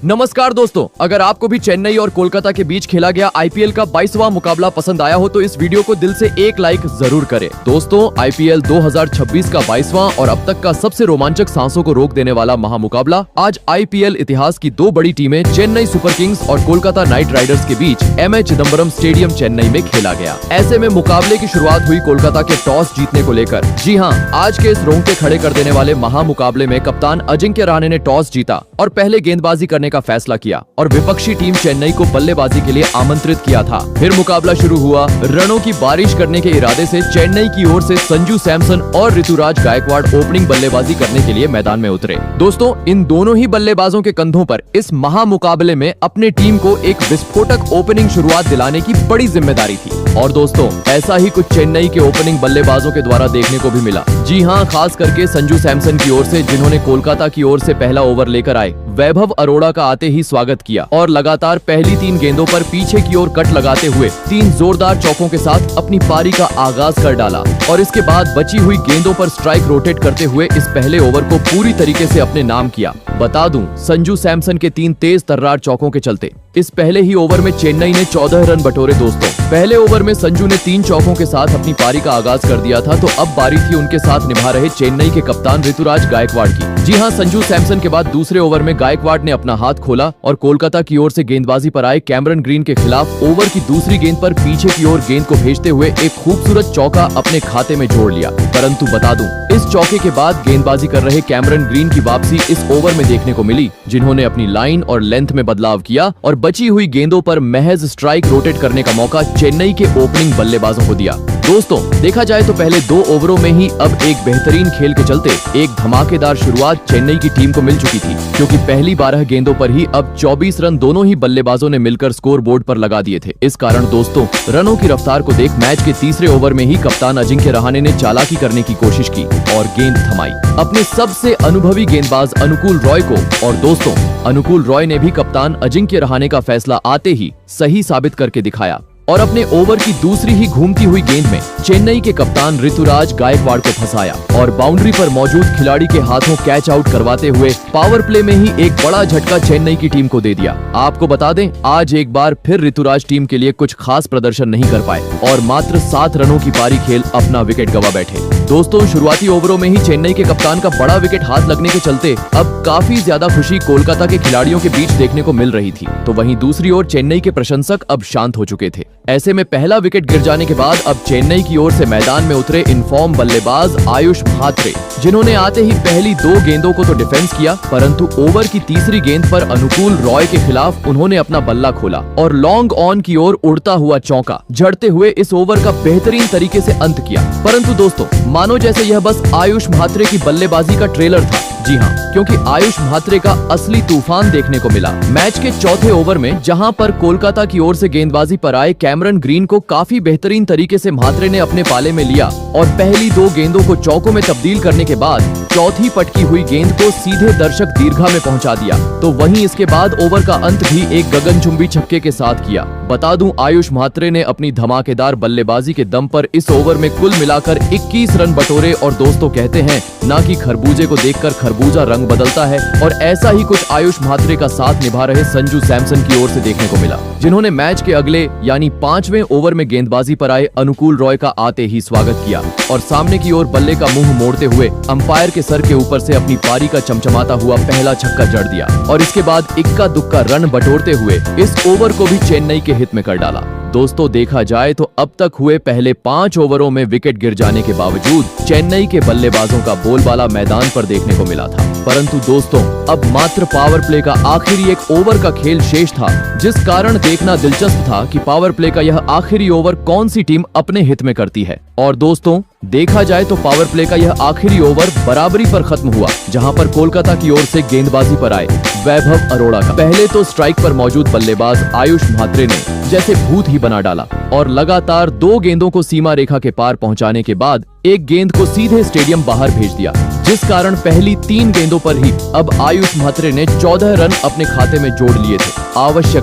नमस्कार दोस्तों, अगर आपको भी चेन्नई और कोलकाता के बीच खेला गया आईपीएल का 22वां मुकाबला पसंद आया हो तो इस वीडियो को दिल से एक लाइक जरूर करें। दोस्तों, आईपीएल 2026 का 22वां और अब तक का सबसे रोमांचक सांसों को रोक देने वाला महामुकाबला आज आईपीएल इतिहास की दो बड़ी टीमें चेन्नई सुपर किंग्स और कोलकाता नाइट राइडर्स के बीच एमए चिदम्बरम स्टेडियम चेन्नई में खेला गया। ऐसे में मुकाबले की शुरुआत हुई कोलकाता के टॉस जीतने को लेकर। जी हाँ, आज के इस रोंगटे खड़े कर देने वाले महामुकाबले में कप्तान अजिंक्य रहाणे ने टॉस जीता और पहले गेंदबाजी करने का फैसला किया और विपक्षी टीम चेन्नई को बल्लेबाजी के लिए आमंत्रित किया था। फिर मुकाबला शुरू हुआ। रनों की बारिश करने के इरादे से चेन्नई की ओर से संजू सैमसन और ऋतुराज गायकवाड़ ओपनिंग बल्लेबाजी करने के लिए मैदान में उतरे। दोस्तों, इन दोनों ही बल्लेबाजों के कंधों पर इस महामुकाबले में अपनी टीम को एक विस्फोटक ओपनिंग शुरुआत दिलाने की बड़ी जिम्मेदारी थी। और दोस्तों, ऐसा ही कुछ चेन्नई के ओपनिंग बल्लेबाजों के द्वारा देखने को भी मिला। जी हाँ, खास करके संजू सैमसन की ओर से, जिन्होंने कोलकाता की ओर से पहला ओवर लेकर आए वैभव अरोड़ा का आते ही स्वागत किया और लगातार पहली 3 गेंदों पर पीछे की ओर कट लगाते हुए 3 जोरदार चौकों के साथ अपनी पारी का आगाज कर डाला और इसके बाद बची हुई गेंदों पर स्ट्राइक रोटेट करते हुए इस पहले ओवर को पूरी तरीके से अपने नाम किया। बता दूं, संजू सैमसन के 3 तेज तर्रार चौकों के चलते इस पहले ही ओवर में चेन्नई ने 14 रन बटोरे। दोस्तों, पहले ओवर में संजू ने 3 चौकों के साथ अपनी पारी का आगाज कर दिया था, तो अब बारी थी उनके साथ निभा रहे चेन्नई के कप्तान ऋतुराज गायकवाड़ की। जी हाँ, संजू सैमसन के बाद दूसरे ओवर में गायकवाड़ ने अपना हाथ खोला और कोलकाता की ओर से गेंदबाजी पर आए कैमरन ग्रीन के खिलाफ ओवर की दूसरी गेंद पर पीछे की ओर गेंद को भेजते हुए एक खूबसूरत चौका अपने खाते में जोड़ लिया। परंतु बता दूं, इस चौके के बाद गेंदबाजी कर रहे कैमरन ग्रीन की वापसी इस ओवर में देखने को मिली, जिन्होंने अपनी लाइन और लेंथ में बदलाव किया और बची हुई गेंदों पर महज स्ट्राइक रोटेट करने का मौका चेन्नई के ओपनिंग बल्लेबाजों को दिया। दोस्तों, देखा जाए तो पहले 2 ओवरों में ही अब एक बेहतरीन खेल के चलते एक धमाकेदार शुरुआत चेन्नई की टीम को मिल चुकी थी, क्योंकि पहली 12 गेंदों पर ही अब 24 रन दोनों ही बल्लेबाजों ने मिलकर स्कोर बोर्ड पर लगा दिए थे। इस कारण दोस्तों, रनों की रफ्तार को देख मैच के तीसरे ओवर में ही कप्तान अजिंक्य रहाणे ने चालाकी करने की कोशिश की और गेंद थमाई अपने सबसे अनुभवी गेंदबाज अनुकूल रॉय को। और दोस्तों, अनुकूल रॉय ने भी कप्तान अजिंक्य रहाणे का फैसला आते ही सही साबित करके दिखाया और अपने ओवर की दूसरी ही घूमती हुई गेंद में चेन्नई के कप्तान ऋतुराज गायकवाड़ को फंसाया और बाउंड्री पर मौजूद खिलाड़ी के हाथों कैच आउट करवाते हुए पावर प्ले में ही एक बड़ा झटका चेन्नई की टीम को दे दिया। आपको बता दें, आज एक बार फिर ऋतुराज टीम के लिए कुछ खास प्रदर्शन नहीं कर पाए और मात्र 7 रनों की पारी खेल अपना विकेट गंवा बैठे। दोस्तों, शुरुआती ओवरों में ही चेन्नई के कप्तान का बड़ा विकेट हाथ लगने के चलते अब काफी ज्यादा खुशी कोलकाता के खिलाड़ियों के बीच देखने को मिल रही थी, तो वहीं दूसरी ओर चेन्नई के प्रशंसक अब शांत हो चुके थे। ऐसे में पहला विकेट गिर जाने के बाद अब चेन्नई की ओर से मैदान में उतरे इनफॉर्म बल्लेबाज आयुष म्हात्रे, जिन्होंने आते ही पहली 2 गेंदों को तो डिफेंस किया, परंतु ओवर की तीसरी गेंद पर अनुकूल रॉय के खिलाफ उन्होंने अपना बल्ला खोला और लॉन्ग ऑन की ओर उड़ता हुआ चौका जड़ते हुए इस ओवर का बेहतरीन तरीके से अंत किया। परंतु दोस्तों, मानो जैसे यह बस आयुष म्हात्रे की बल्लेबाजी का ट्रेलर था। जी हाँ, क्योंकि आयुष म्हात्रे का असली तूफान देखने को मिला। मैच के चौथे ओवर में जहां पर कोलकाता की ओर से गेंदबाजी पर आए कैमरन ग्रीन को काफी बेहतरीन तरीके से म्हात्रे ने अपने पाले में लिया और पहली 2 गेंदों को चौकों में तब्दील करने के बाद चौथी पटकी हुई गेंद को सीधे दर्शक दीर्घा में पहुंचा दिया, तो वहीं इसके बाद ओवर का अंत भी एक गगनचुंबी छक्के के साथ किया। बता दूं, आयुष म्हात्रे ने अपनी धमाकेदार बल्लेबाजी के दम पर इस ओवर में कुल मिलाकर 21 रन बटोरे और दोस्तों, कहते हैं ना कि खरबूजे को देखकर खरबूजा रंग बदलता है, और ऐसा ही कुछ आयुष म्हात्रे का साथ निभा रहे संजू सैमसन की ओर से देखने को मिला, जिन्होंने मैच के अगले यानी 5वें ओवर में गेंदबाजी पर आए अनुकूल रॉय का आते ही स्वागत किया और सामने की ओर बल्ले का मुंह मोड़ते हुए अंपायर के सर के ऊपर से अपनी पारी का चमचमाता हुआ पहला छक्का जड़ दिया और इसके बाद इक्का दुक्का रन बटोरते हुए इस ओवर को भी चेन्नई के हित में कर डाला। दोस्तों, देखा जाए तो अब तक हुए पहले 5 ओवरों में विकेट गिर जाने के बावजूद चेन्नई के बल्लेबाजों का बोलबाला मैदान पर देखने को मिला था। परंतु दोस्तों, अब मात्र पावर प्ले का आखिरी एक ओवर का खेल शेष था, जिस कारण देखना दिलचस्प था कि पावर प्ले का यह आखिरी ओवर कौन सी टीम अपने हित में करती है। और दोस्तों, देखा जाए तो पावर प्ले का यह आखिरी ओवर बराबरी पर खत्म हुआ, जहां पर कोलकाता की ओर से गेंदबाजी पर आए वैभव अरोड़ा का पहले तो स्ट्राइक पर मौजूद बल्लेबाज आयुष म्हात्रे ने जैसे भूत ही बना डाला और लगातार 2 गेंदों को सीमा रेखा के पार पहुंचाने के बाद एक गेंद को सीधे स्टेडियम बाहर भेज दिया, जिस कारण पहली 3 गेंदों पर ही अब आयुष म्हात्रे ने 14 रन अपने खाते में जोड़ लिए थे। आवश्यकता